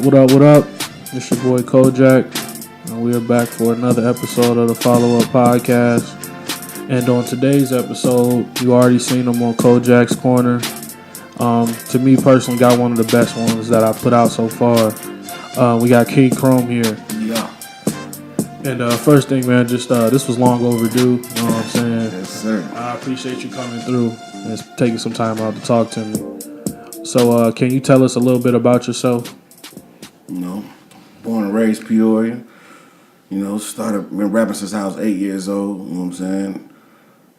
What up? It's your boy CoJack, and we are back for another episode of the FollowUp Podcast. And on today's episode, you already seen them on CoJack's Corner. To me personally, got one of the best ones that I put out so far. We got King Khrome here. Yeah. And first thing, man, just this was long overdue. You know what I'm saying? Yes, sir. I appreciate you coming through and taking some time out to talk to me. So, can you tell us a little bit about yourself? You know, born and raised Peoria. You know, been rapping since I was 8 years old. You know what I'm saying?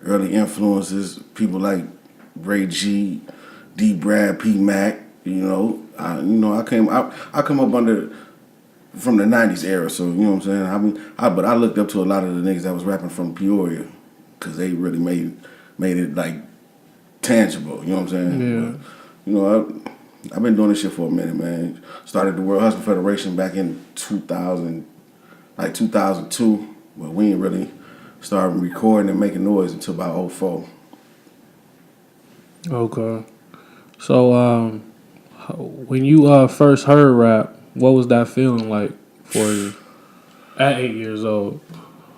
Early influences, people like Ray G, D. Brad, P. Mac. I come up from the '90s era. So you know what I'm saying. But I looked up to a lot of the niggas that was rapping from Peoria because they really made it like tangible. You know what I'm saying? Yeah. But, you know, I've been doing this shit for a minute, man. Started the World Hustle Federation back in 2002, but we ain't really started recording and making noise until about 2004. Okay. So, when you first heard rap, what was that feeling like for you at 8 years old?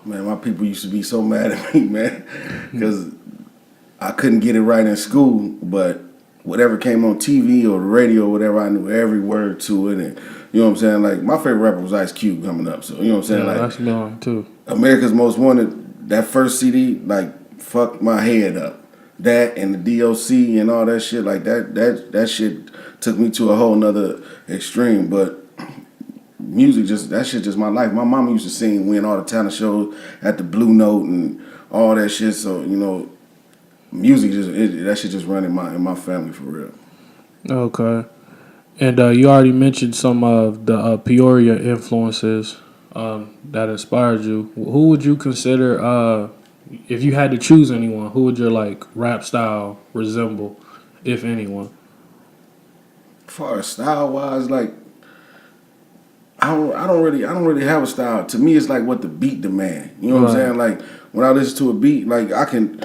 Man, my people used to be so mad at me, man, because I couldn't get it right in school, but whatever came on TV or the radio or whatever, I knew every word to it. And you know what I'm saying? Like, my favorite rapper was Ice Cube coming up. So, you know what I'm saying? Yeah, like, that's mine too. America's Most Wanted, that first CD, like, fucked my head up. That and the DOC and all that shit, like, that shit took me to a whole nother extreme. But music, that shit just my life. My mama used to sing, win all the talent shows at the Blue Note and all that shit. So, you know, music that shit just run in my family for real. Okay. And you already mentioned some of the Peoria influences that inspired you. Who would you consider, if you had to choose anyone, who would your like rap style resemble, if anyone? As far as style wise, like I don't really have a style. To me, it's like what the beat demand. You know what I'm saying? Like when I listen to a beat, like I can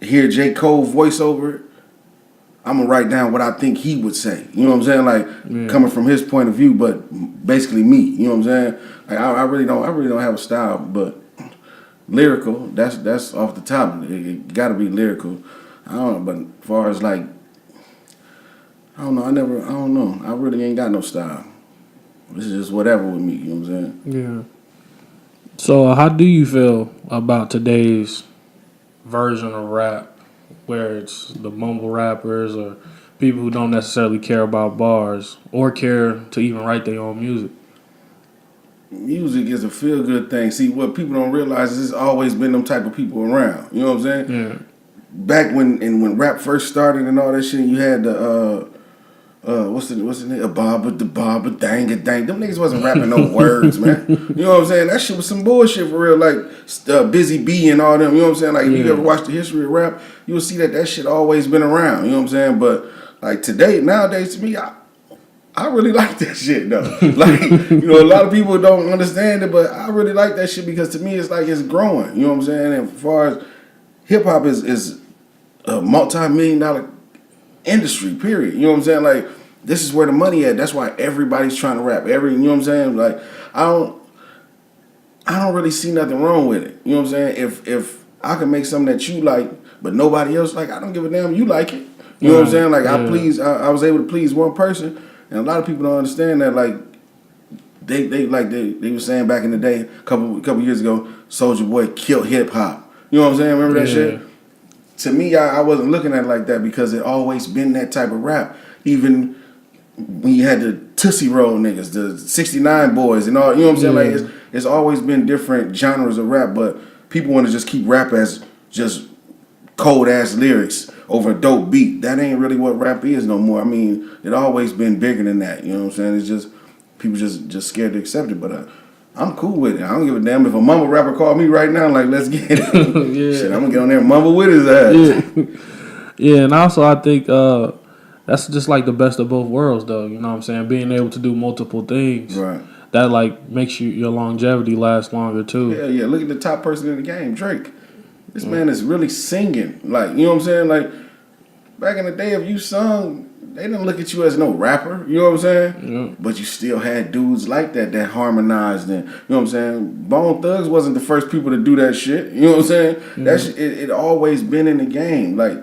hear J. Cole voice over it, I'm gonna write down what I think he would say. You know what I'm saying? Like coming from his point of view, but basically me. You know what I'm saying? Like I really don't have a style, but lyrical. That's off the top. It got to be lyrical. I don't know, but as far as like, I don't know. I really ain't got no style. This is just whatever with me. You know what I'm saying? Yeah. So how do you feel about today's version of rap, where it's the mumble rappers or people who don't necessarily care about bars or care to even write their own music? Music is a feel-good thing. See, what people don't realize is there's always been them type of people around. You know what I'm saying? Yeah. Back when rap first started and all that shit, you had the what's the name? A baba da baba dang a dang. Them niggas wasn't rapping no words, man. You know what I'm saying? That shit was some bullshit for real. Like Busy B and all them. You know what I'm saying? Like if you ever watch the history of rap, you will see that shit always been around. You know what I'm saying? But like nowadays to me, I really like that shit though. Like, you know, a lot of people don't understand it, but I really like that shit because to me it's like it's growing. You know what I'm saying? And as far as hip hop is a multi-million-dollar industry, period. You know what I'm saying? Like, this is where the money at. That's why everybody's trying to rap. You know what I'm saying? Like, I don't really see nothing wrong with it. You know what I'm saying? If I can make something that you like, but nobody else like, I don't give a damn. You like it. You know what I'm saying? Like, I was able to please one person, and a lot of people don't understand that. Like, they were saying back in the day, a couple years ago, Soulja Boy killed hip hop. You know what I'm saying? Remember that shit? To me, I wasn't looking at it like that because it always been that type of rap. Even when you had the Tootsie Roll niggas, the 69 boys and all, you know what I'm saying? Like it's always been different genres of rap, but people want to just keep rap as just cold ass lyrics over a dope beat. That ain't really what rap is no more. I mean, it always been bigger than that. You know what I'm saying? It's just people just scared to accept it, but I'm cool with it. I don't give a damn if a mumble rapper called me right now, like, let's get it. Shit, I'm going to get on there and mumble with his ass. Yeah, and also I think that's just like the best of both worlds, though. You know what I'm saying? Being able to do multiple things. Right. That, like, makes your longevity last longer, too. Yeah. Look at the top person in the game, Drake. This man is really singing. Like, you know what I'm saying? Like, back in the day, if you sung, they didn't look at you as no rapper. You know what I'm saying? Yeah. But you still had dudes like that harmonized. And you know what I'm saying? Bone Thugs wasn't the first people to do that shit. You know what I'm saying? Mm-hmm. That shit, it always been in the game. Like,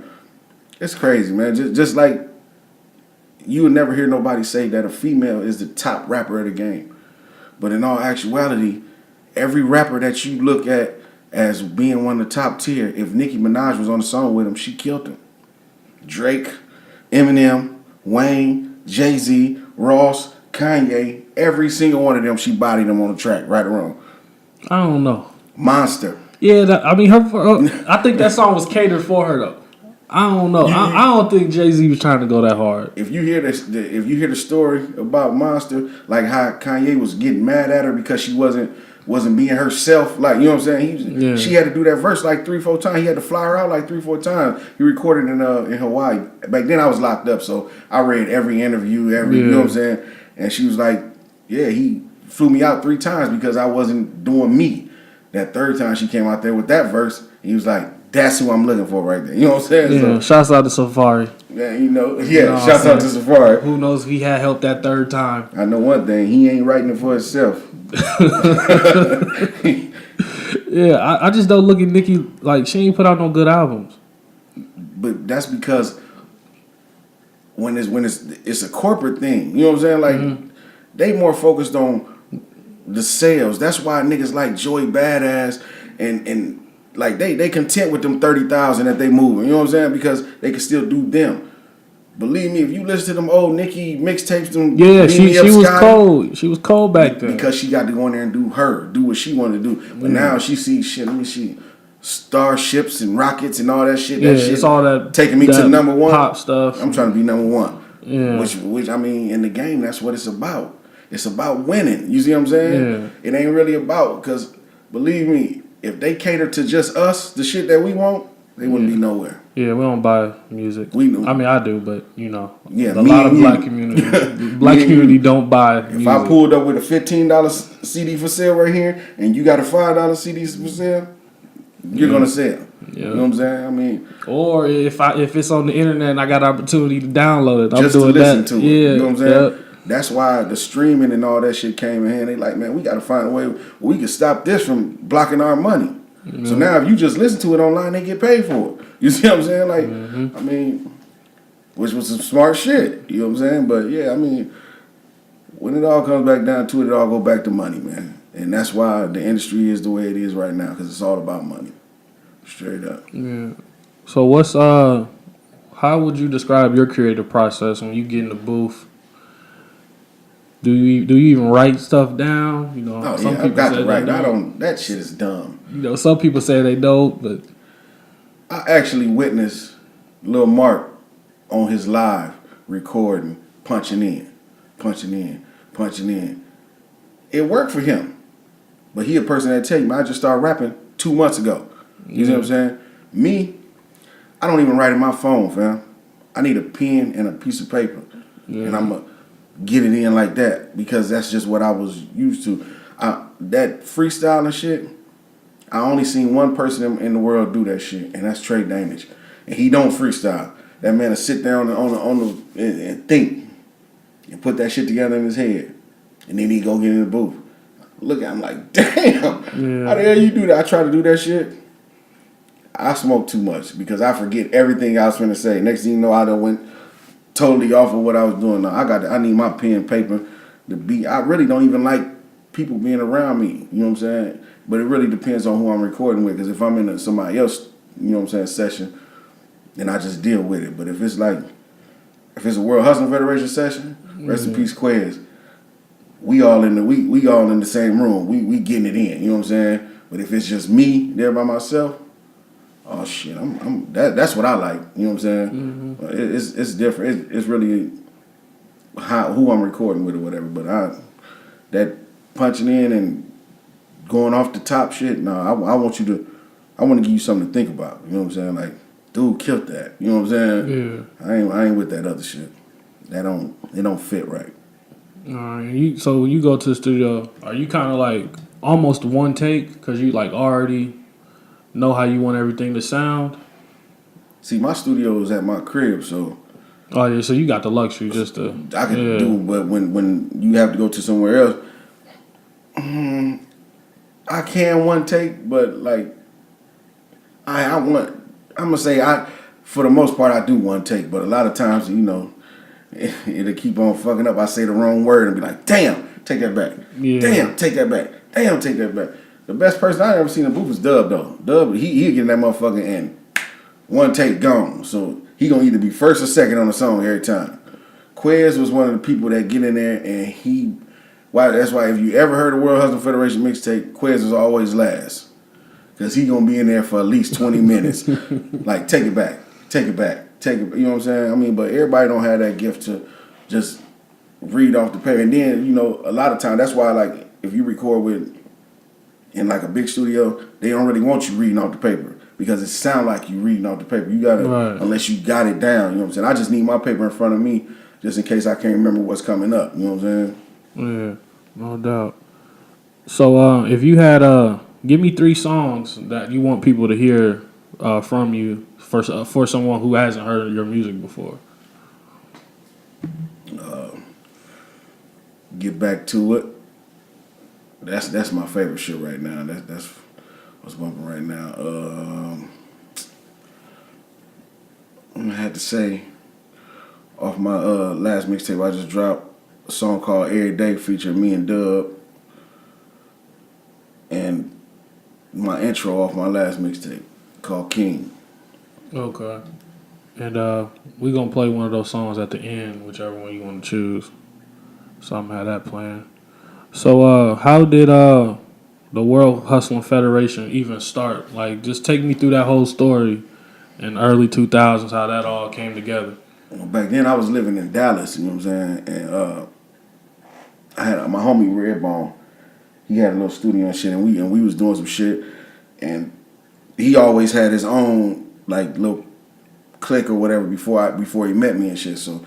it's crazy, man. Just like you would never hear nobody say that a female is the top rapper of the game. But in all actuality, every rapper that you look at as being one of the top tier, if Nicki Minaj was on the song with him, she killed him. Drake, Eminem, Wayne, Jay-Z, Ross, Kanye, every single one of them, she bodied them on the track, right or wrong. I don't know. Monster. Yeah, I think that song was catered for her though. I don't know. I don't think Jay-Z was trying to go that hard. If you hear the story about Monster, like how Kanye was getting mad at her because she wasn't being herself, like, you know what I'm saying? She had to do that verse like 3-4 times. He had to fly her out like 3-4 times. He recorded in Hawaii. Back then I was locked up, so I read every interview, you know what I'm saying? And she was like, yeah, he flew me out 3 times because I wasn't doing me. That third time she came out there with that verse, he was like, that's who I'm looking for right there. You know what I'm saying? Yeah, so, shouts out to Safari. Yeah, shouts out to Safari. Who knows if he had help that third time. I know one thing, he ain't writing it for himself. Yeah, I just don't look at Nicki like she ain't put out no good albums. But that's because when it's a corporate thing, you know what I'm saying? Like they more focused on the sales. That's why niggas like Joey Badass and like they content with them 30,000 that they moving. You know what I'm saying? Because they can still do them. Believe me, if you listen to them old Nicki mixtapes, she was cold. She was cold back then because she got to go in there and do what she wanted to do. But now she sees shit. Let me see, starships and rockets and all that shit. Yeah, that shit it's all that taking me to number one. Pop stuff. I'm trying to be number one. Yeah. Which I mean, in the game, that's what it's about. It's about winning. You see what I'm saying? Yeah. It ain't really about, because believe me, if they cater to just us, the shit that we want, they wouldn't be nowhere. Yeah, we don't buy music. I mean, I do, but a lot of black community don't buy music. If I pulled up with a $15 CD for sale right here, and you got a $5 CD for sale, you're gonna sell. Yeah. You know what I'm saying? I mean, or if it's on the internet and I got an opportunity to download it, I'm just doing to listen that. to it. Yeah, You know what I'm saying? Yep. That's why the streaming and all that shit came in hand. They like, man, we got to find a way where we can stop this from blocking our money. Mm-hmm. So now if you just listen to it online, they get paid for it. You see what I'm saying? Like, I mean, which was some smart shit. You know what I'm saying? But yeah, I mean, when it all comes back down to it, it all go back to money, man. And that's why the industry is the way it is right now, because it's all about money. Straight up. Yeah. So what's how would you describe your creative process when you get in the booth? Do you even write stuff down? Some people I've got to write. I don't. That shit is dumb. Some people say they don't, but I actually witnessed Lil Mark on his live recording, punching in. It worked for him, but he a person that tell you, man, I just started rapping 2 months ago. You see what I'm saying? Me, I don't even write in my phone, fam. I need a pen and a piece of paper, and I'm a get it in like that, because that's just what I was used to. That freestyling shit, I only seen one person in the world do that shit, and that's Trey Damage. And he don't freestyle. That man will sit down and think and put that shit together in his head, and then he go get in the booth. Look at him like, damn, how the hell you do that? I try to do that shit. I smoke too much because I forget everything I was finna say. Next thing you know, I done went totally off of what I was doing. Now I need my pen, paper, the beat. I really don't even like people being around me. You know what I'm saying? But it really depends on who I'm recording with. Because if I'm in somebody else, you know what I'm saying, session, then I just deal with it. But if it's a World Hustling Federation session, rest in peace, Quez. We all in the same room. We getting it in. You know what I'm saying? But if it's just me there by myself, oh shit, that's what I like. You know what I'm saying? Mm-hmm. It's different. It's really who I'm recording with or whatever. But that punching in and going off the top shit. No, I want to give you something to think about. You know what I'm saying? Like, dude killed that. You know what I'm saying? Yeah. I ain't with that other shit. It don't fit right. So when you go to the studio, are you kind of like almost one take because you like already know how you want everything to sound? See, my studio is at my crib, so Oh yeah, so you got the luxury just to. I can do, but when you have to go to somewhere else, I can one take, but like I'm gonna say for the most part I do one take, but a lot of times it'll keep on fucking up. I say the wrong word and be like, damn, take that back. Yeah. Damn, take that back. Damn, take that back. The best person I ever seen in the booth was Dub though. Dub, he'll get in that motherfucker and one take gone. So he gonna either be first or second on the song every time. Quez was one of the people that get in there and that's why if you ever heard the World Hustle Federation mixtape, Quez was always last. Cause he gonna be in there for at least 20 minutes. Like, take it back, take it back. You know what I'm saying? I mean, but everybody don't have that gift to just read off the paper. And then, a lot of time, that's why, like, if you record in like a big studio, they don't really want you reading off the paper because it sound like you reading off the paper. You gotta, unless you got it down, you know what I'm saying? I just need my paper in front of me just in case I can't remember what's coming up, you know what I'm saying? Yeah, no doubt. So, if you had, give me 3 songs that you want people to hear from you for someone who hasn't heard your music before. Get Back to It. That's my favorite shit right now. That's what's bumping right now. I'm gonna have to say, off my last mixtape, I just dropped a song called Every Day featuring me and Dub, and my intro off my last mixtape called King. Okay. And we're gonna play one of those songs at the end, whichever one you want to choose. So I'm gonna have that playing. So how did the World Hustling Federation even start? Like, just take me through that whole story in the early 2000s, how that all came together. Well, back then I was living in Dallas, you know what I'm saying? And I had my homie Redbone. He had a little studio and shit, and we was doing some shit, and he always had his own like little clique or whatever before he met me and shit. So